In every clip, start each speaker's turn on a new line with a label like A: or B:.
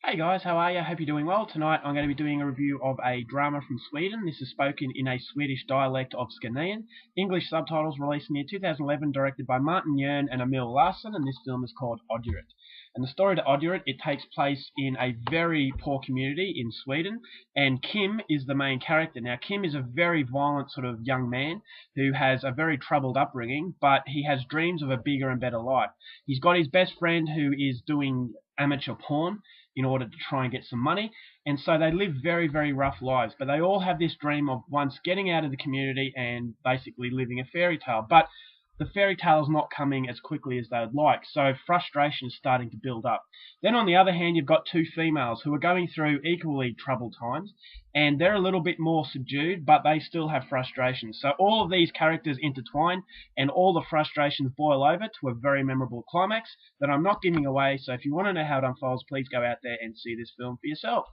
A: Hey guys, how are you? Hope you're doing well. Tonight I'm going to be doing a review of a drama from Sweden. This is spoken in a Swedish dialect of Scandinavian. English subtitles released in the year 2011, directed by Martin Jörn and Emil Larsson, and this film is called Odjuret. And the story to Odjuret, it takes place in a very poor community in Sweden, and Kim is the main character. Now, Kim is a very violent sort of young man who has a very troubled upbringing, but he has dreams of a bigger and better life. He's got his best friend who is doing amateur porn in order to try and get some money. And so they live very, very rough lives. But they all have this dream of once getting out of the community and basically living a fairy tale. But the fairy tale is not coming as quickly as they would like, so frustration is starting to build up. Then on the other hand, you've got two females who are going through equally troubled times, and they're a little bit more subdued, but they still have frustrations. So all of these characters intertwine, and all the frustrations boil over to a very memorable climax that I'm not giving away, so if you want to know how it unfolds, please go out there and see this film for yourself.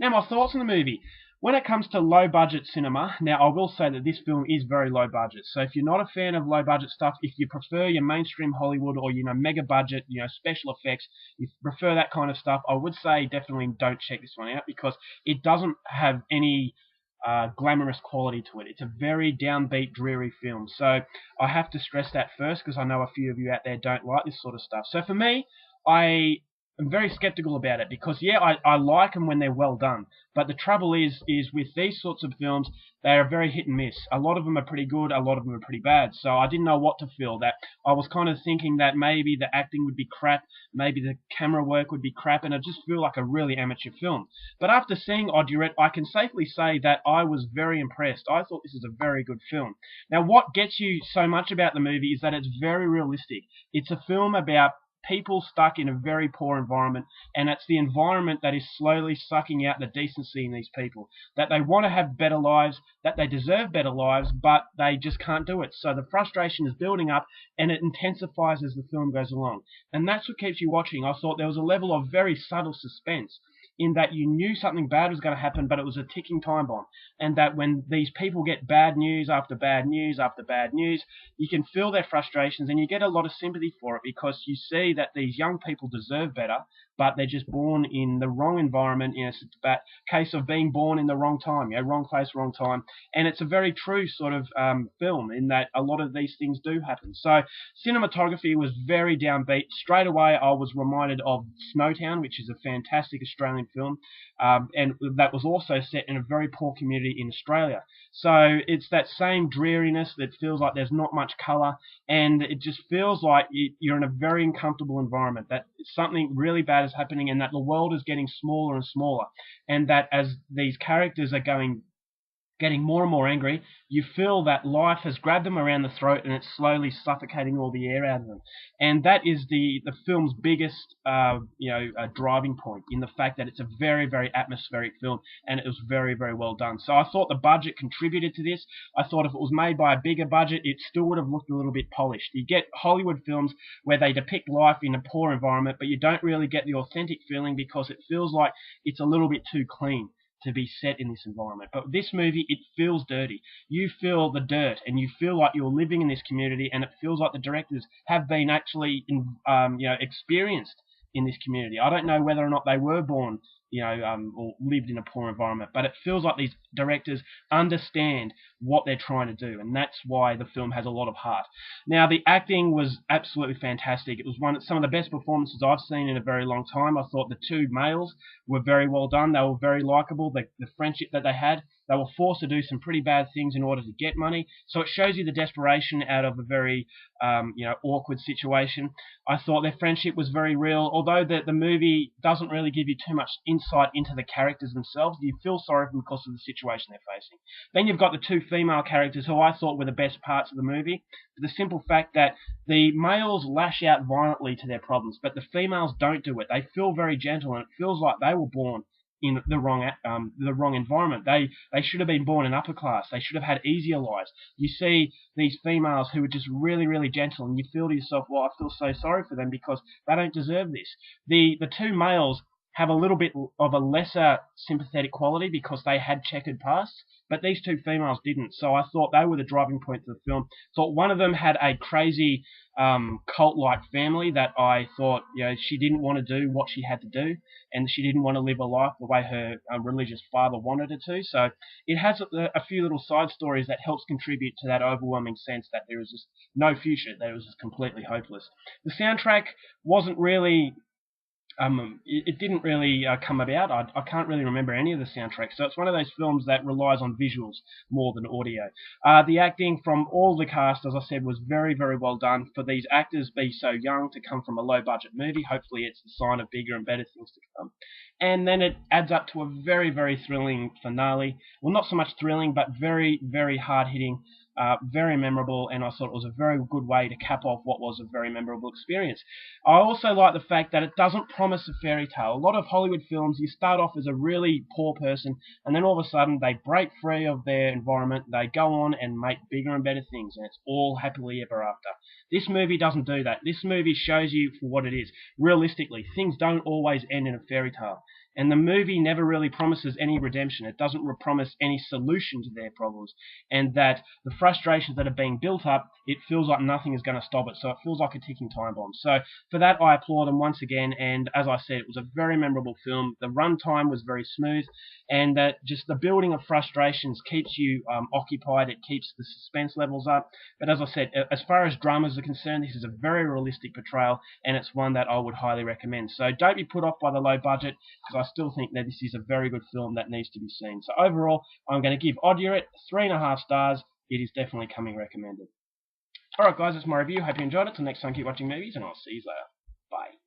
A: Now, my thoughts on the movie. When it comes to low budget cinema, now I will say that this film is very low budget. So if you're not a fan of low budget stuff, if you prefer your mainstream Hollywood or mega budget, special effects, if you prefer that kind of stuff, I would say definitely don't check this one out because it doesn't have any glamorous quality to it. It's a very downbeat, dreary film. So I have to stress that first because I know a few of you out there don't like this sort of stuff. So for me, I'm very skeptical about it because, yeah, I like them when they're well done. But the trouble is with these sorts of films, they are very hit and miss. A lot of them are pretty good, a lot of them are pretty bad. So I didn't know what to feel. That I was kind of thinking that maybe the acting would be crap, maybe the camera work would be crap, and it just feel like a really amateur film. But after seeing Odjuret, I can safely say that I was very impressed. I thought this is a very good film. Now, what gets you so much about the movie is that it's very realistic. It's a film about people stuck in a very poor environment, and it's the environment that is slowly sucking out the decency in these people. That they want to have better lives, that they deserve better lives, but they just can't do it. So the frustration is building up, and it intensifies as the film goes along. And that's what keeps you watching. I thought there was a level of very subtle suspense in that you knew something bad was going to happen, but it was a ticking time bomb. And that when these people get bad news after bad news after bad news, you can feel their frustrations and you get a lot of sympathy for it because you see that these young people deserve better, but they're just born in the wrong environment. It's a case of being born in the wrong time, wrong place, wrong time. And it's a very true sort of film in that a lot of these things do happen. So cinematography was very downbeat. Straight away, I was reminded of Snowtown, which is a fantastic Australian film, and that was also set in a very poor community in Australia. So it's that same dreariness that feels like there's not much colour, and it just feels like you're in a very uncomfortable environment, that something really bad is happening and that the world is getting smaller and smaller, and that as these characters are getting more and more angry, you feel that life has grabbed them around the throat and it's slowly suffocating all the air out of them. And that is the film's biggest driving point, in the fact that it's a very, very atmospheric film and it was very, very well done. So I thought the budget contributed to this. I thought if it was made by a bigger budget, it still would have looked a little bit polished. You get Hollywood films where they depict life in a poor environment, but you don't really get the authentic feeling because it feels like it's a little bit too clean to be set in this environment. But this movie, it feels dirty. You feel the dirt, and you feel like you're living in this community, and it feels like the directors have been actually, experienced in this community. I don't know whether or not they were born, or lived in a poor environment, but it feels like these directors understand what they're trying to do, and that's why the film has a lot of heart. Now, the acting was absolutely fantastic. It was some of the best performances I've seen in a very long time. I thought the two males were very well done. They were very likable. The friendship that they had, they were forced to do some pretty bad things in order to get money. So it shows you the desperation out of a very, awkward situation. I thought their friendship was very real, although the movie doesn't really give you too much insight into the characters themselves. You feel sorry for them because of the situation they're facing. Then you've got the two female characters who I thought were the best parts of the movie, for the simple fact that the males lash out violently to their problems, but the females don't do it. They feel very gentle, and it feels like they were born in the wrong environment. They should have been born in upper class. They should have had easier lives. You see these females who are just really, really gentle, and you feel to yourself, well, I feel so sorry for them because they don't deserve this. The two males have a little bit of a lesser sympathetic quality because they had checkered pasts, but these two females didn't. So I thought they were the driving points of the film. Thought one of them had a crazy cult-like family that I thought, she didn't want to do what she had to do, and she didn't want to live a life the way her religious father wanted her to. So it has a few little side stories that helps contribute to that overwhelming sense that there is just no future, that it was just completely hopeless. The soundtrack wasn't really it didn't really come about. I can't really remember any of the soundtracks. So it's one of those films that relies on visuals more than audio. The acting from all the cast, as I said, was very, very well done. For these actors be so young to come from a low-budget movie, hopefully it's the sign of bigger and better things to come. And then it adds up to a very, very thrilling finale. Well, not so much thrilling, but very, very hard-hitting. Very memorable, and I thought it was a very good way to cap off what was a very memorable experience. I also like the fact that it doesn't promise a fairy tale. A lot of Hollywood films, you start off as a really poor person, and then all of a sudden they break free of their environment, they go on and make bigger and better things, and it's all happily ever after. This movie doesn't do that. This movie shows you for what it is. Realistically, things don't always end in a fairy tale. And the movie never really promises any redemption. It doesn't promise any solution to their problems. And that the frustrations that are being built up, it feels like nothing is going to stop it. So it feels like a ticking time bomb. So for that, I applaud them once again. And as I said, it was a very memorable film. The runtime was very smooth. And that just the building of frustrations keeps you occupied. It keeps the suspense levels up. But as I said, as far as dramas are concerned, this is a very realistic portrayal. And it's one that I would highly recommend. So don't be put off by the low budget, because I still think that this is a very good film that needs to be seen. So overall, I'm going to give Odyurit 3.5 stars. It is definitely coming recommended. Alright guys, that's my review. Hope you enjoyed it. Till next time, keep watching movies, and I'll see you later. Bye.